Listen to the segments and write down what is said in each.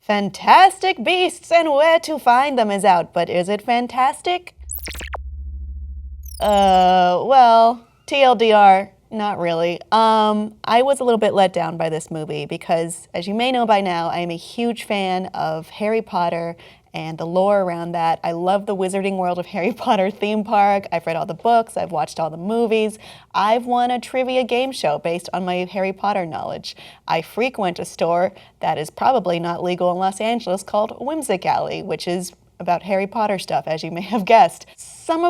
Fantastic Beasts and Where to Find Them is out, but is it fantastic? Well, TLDR, not really. I was a little bit let down by this movie because, as you may know by now, I am a huge fan of Harry Potter and the lore around that. I love the Wizarding World of Harry Potter theme park. I've read all the books, I've watched all the movies. I've won a trivia game show based on my Harry Potter knowledge. I frequent a store that is probably not legal in Los Angeles called Whimsic Alley, which is about Harry Potter stuff, as you may have guessed. I'm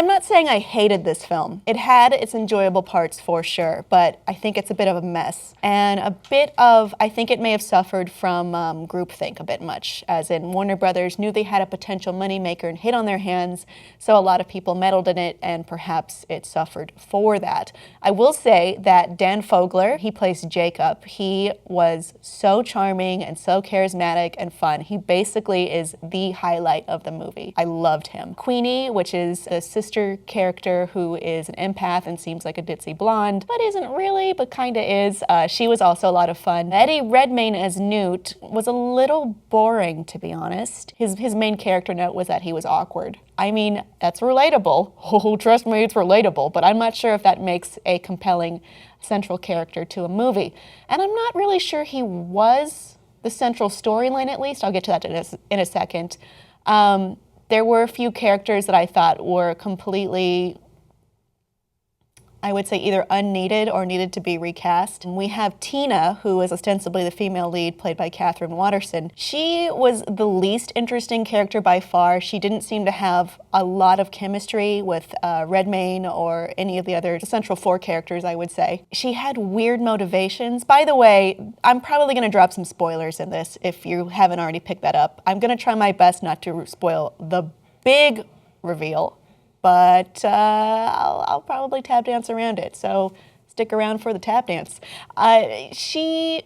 not saying I hated this film. It had its enjoyable parts for sure, but I think it's a bit of a mess. And I think it may have suffered from groupthink a bit much, as in Warner Brothers knew they had a potential moneymaker and hit on their hands, so a lot of people meddled in it, and perhaps it suffered for that. I will say that Dan Fogler, he plays Jacob. He was so charming and so charismatic and fun. He basically is the highlight of the movie. I loved him. Queenie, which is a sister character who is an empath and seems like a ditzy blonde, but isn't really, but kinda is. She was also a lot of fun. Eddie Redmayne as Newt was a little boring, to be honest. His main character note was that he was awkward. I mean, that's relatable. Oh, trust me, it's relatable, but I'm not sure if that makes a compelling central character to a movie. And I'm not really sure he was the central storyline, at least. I'll get to that in a second. There were a few characters that I thought were completely, I would say, either unneeded or needed to be recast. And we have Tina, who is ostensibly the female lead, played by Katherine Waterson. She was the least interesting character by far. She didn't seem to have a lot of chemistry with Redmayne or any of the other central four characters, I would say. She had weird motivations. By the way, I'm probably going to drop some spoilers in this if you haven't already picked that up. I'm going to try my best not to spoil the big reveal, but I'll probably tap dance around it, so stick around for the tap dance. She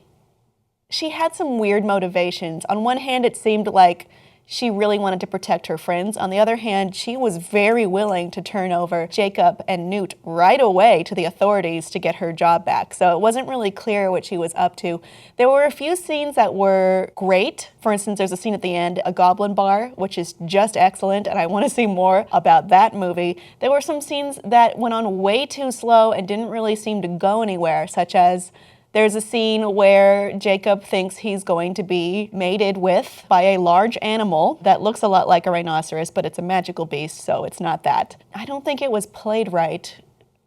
had some weird motivations. On one hand, it seemed like she really wanted to protect her friends. On the other hand, she was very willing to turn over Jacob and Newt right away to the authorities to get her job back. So it wasn't really clear what she was up to. There were a few scenes that were great. For instance, there's a scene at the end, a goblin bar, which is just excellent, and I want to see more about that movie. There were some scenes that went on way too slow and didn't really seem to go anywhere, such as there's a scene where Jacob thinks he's going to be mated with by a large animal that looks a lot like a rhinoceros, but it's a magical beast, so it's not that. I don't think it was played right.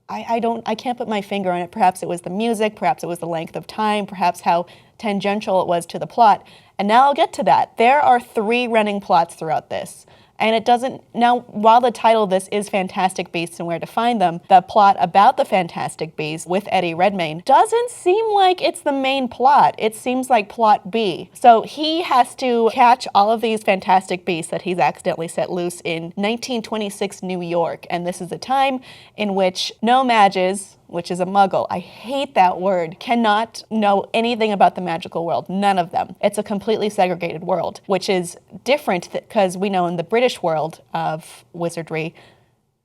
I can't put my finger on it. Perhaps it was the music, perhaps it was the length of time, perhaps how tangential it was to the plot. And now I'll get to that. There are 3 running plots throughout this. And it doesn't, now while the title of this is Fantastic Beasts and Where to Find Them, the plot about the Fantastic Beasts with Eddie Redmayne doesn't seem like it's the main plot. It seems like plot B. So he has to catch all of these fantastic beasts that he's accidentally set loose in 1926 New York. And this is a time in which no mages, which is a muggle, I hate that word, cannot know anything about the magical world. None of them. It's a completely segregated world, which is different because we know in the British world of wizardry,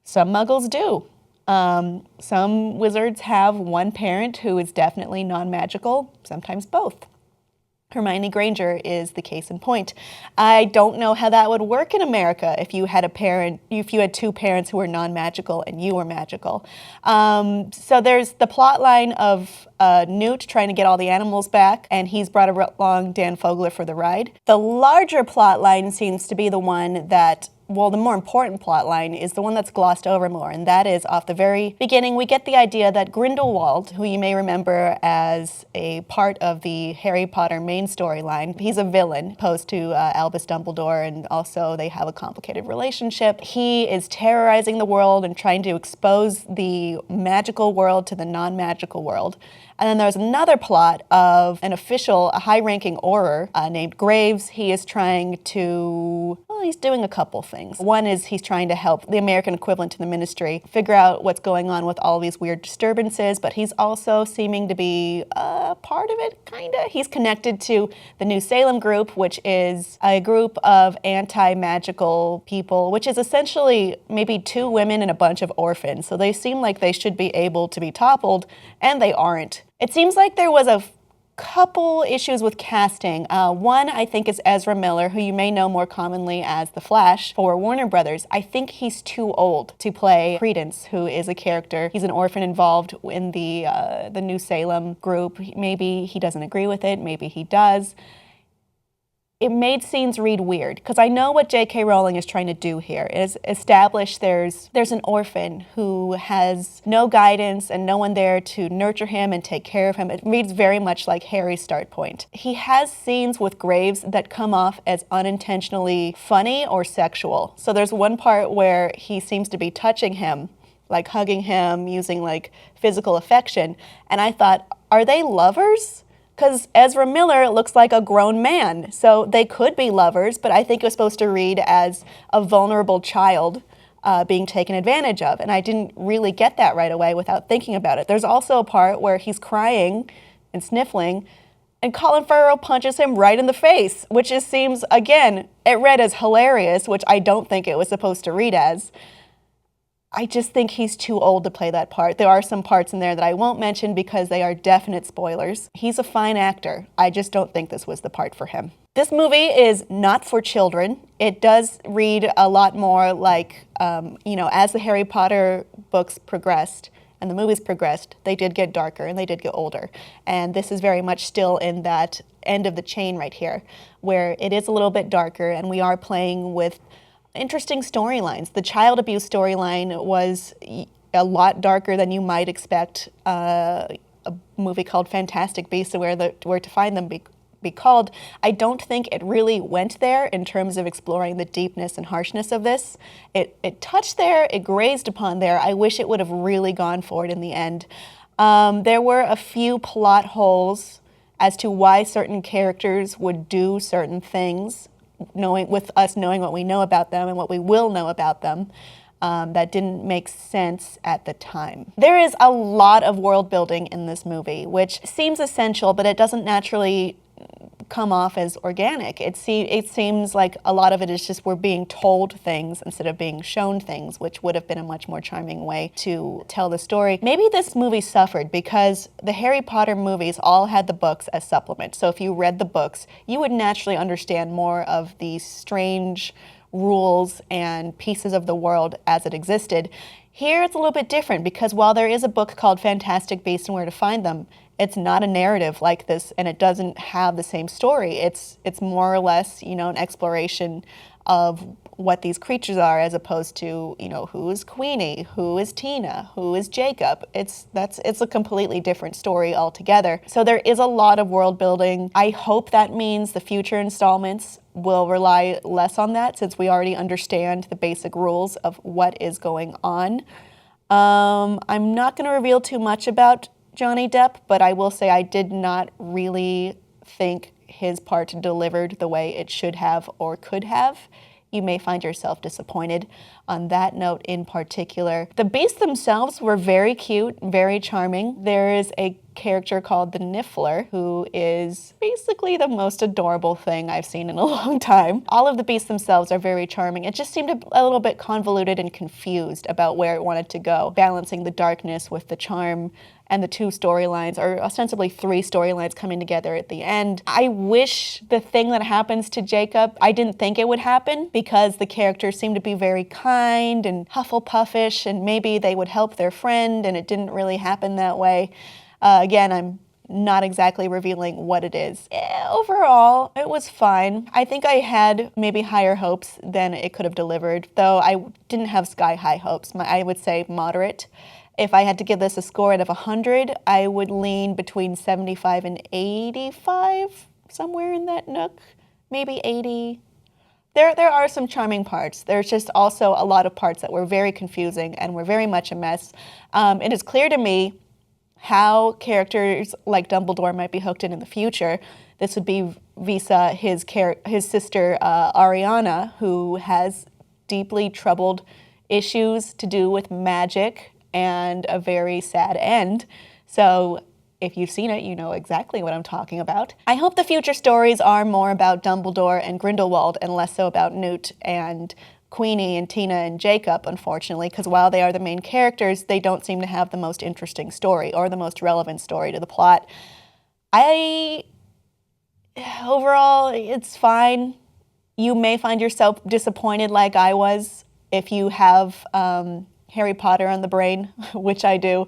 some muggles do. Some wizards have one parent who is definitely non-magical, sometimes both. Hermione Granger is the case in point. I don't know how that would work in America if you had two parents who were non-magical and you were magical. So there's the plot line of Newt trying to get all the animals back, and he's brought along Dan Fogler for the ride. The larger plot line seems to be the one that, well, the more important plot line is the one that's glossed over more, and that is off the very beginning, we get the idea that Grindelwald, who you may remember as a part of the Harry Potter main storyline, he's a villain opposed to Albus Dumbledore, and also they have a complicated relationship. He is terrorizing the world and trying to expose the magical world to the non-magical world. And then there's another plot of an official, a high-ranking Auror named Graves. He is trying to, well, he's doing a couple things. One is he's trying to help the American equivalent to the Ministry figure out what's going on with all these weird disturbances, but he's also seeming to be part of it, kinda. He's connected to the New Salem group, which is a group of anti-magical people, which is essentially maybe 2 women and a bunch of orphans. So they seem like they should be able to be toppled, and they aren't. It seems like there was couple issues with casting. One, I think, is Ezra Miller, who you may know more commonly as the Flash for Warner Brothers. I think he's too old to play Credence, who is a character. He's an orphan involved in the New Salem group. Maybe he doesn't agree with it. Maybe he does. It made scenes read weird, because I know what J.K. Rowling is trying to do here is establish there's an orphan who has no guidance and no one there to nurture him and take care of him. It reads very much like Harry's start point. He has scenes with Graves that come off as unintentionally funny or sexual. So there's one part where he seems to be touching him, like hugging him, using like physical affection, and I thought, are they lovers? Because Ezra Miller looks like a grown man, so they could be lovers, but I think it was supposed to read as a vulnerable child being taken advantage of, and I didn't really get that right away without thinking about it. There's also a part where he's crying and sniffling, and Colin Ferrell punches him right in the face, which just seems, again, it read as hilarious, which I don't think it was supposed to read as. I just think he's too old to play that part. There are some parts in there that I won't mention because they are definite spoilers. He's a fine actor. I just don't think this was the part for him. This movie is not for children. It does read a lot more like, as the Harry Potter books progressed and the movies progressed, they did get darker and they did get older. And this is very much still in that end of the chain right here, where it is a little bit darker and we are playing with interesting storylines. The child abuse storyline was a lot darker than you might expect a movie called Fantastic Beasts and Where to Find Them be called. I don't think it really went there in terms of exploring the deepness and harshness of this. It touched there, it grazed upon there. I wish it would have really gone for it in the end. There were a few plot holes as to why certain characters would do certain things, knowing what we know about them and what we will know about them, that didn't make sense at the time. There is a lot of world building in this movie, which seems essential, but it doesn't naturally come off as organic. It seems like a lot of it is just we're being told things instead of being shown things, which would have been a much more charming way to tell the story. Maybe this movie suffered because the Harry Potter movies all had the books as supplement. So if you read the books, you would naturally understand more of these strange rules and pieces of the world as it existed. Here it's a little bit different because while there is a book called Fantastic Beasts and Where to Find Them, it's not a narrative like this, and it doesn't have the same story. It's more or less, an exploration of what these creatures are, as opposed to, who is Queenie, who is Tina, who is Jacob. It's a completely different story altogether. So there is a lot of world building. I hope that means the future installments will rely less on that, since we already understand the basic rules of what is going on. I'm not going to reveal too much about Johnny Depp, but I will say I did not really think his part delivered the way it should have or could have. You may find yourself disappointed on that note in particular. The beasts themselves were very cute, very charming. There is a character called the Niffler, who is basically the most adorable thing I've seen in a long time. All of the beasts themselves are very charming. It just seemed a little bit convoluted and confused about where it wanted to go, balancing the darkness with the charm and the two storylines, or ostensibly three storylines coming together at the end. I wish the thing that happens to Jacob, I didn't think it would happen, because the characters seemed to be very kind and Hufflepuffish, and maybe they would help their friend, and it didn't really happen that way. Again, I'm not exactly revealing what it is. Overall, it was fine. I think I had maybe higher hopes than it could have delivered, though I didn't have sky-high hopes. I would say moderate. If I had to give this a score out of 100, I would lean between 75 and 85, somewhere in that nook, maybe 80. There are some charming parts. There's just also a lot of parts that were very confusing and were very much a mess. It is clear to me how characters like Dumbledore might be hooked in the future. This would be vis-a his sister Ariana, who has deeply troubled issues to do with magic and a very sad end. So if you've seen it, you know exactly what I'm talking about. I hope the future stories are more about Dumbledore and Grindelwald and less so about Newt and Queenie and Tina and Jacob, unfortunately, because while they are the main characters, they don't seem to have the most interesting story or the most relevant story to the plot. Overall, it's fine. You may find yourself disappointed like I was if you have Harry Potter on the brain, which I do.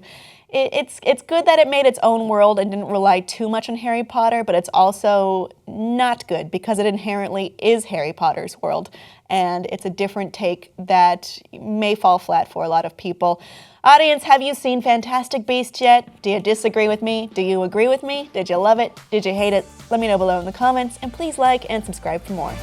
It's good that it made its own world and didn't rely too much on Harry Potter, but it's also not good because it inherently is Harry Potter's world, and it's a different take that may fall flat for a lot of people. Audience, have you seen Fantastic Beasts yet? Do you disagree with me? Do you agree with me? Did you love it? Did you hate it? Let me know below in the comments, and please like and subscribe for more.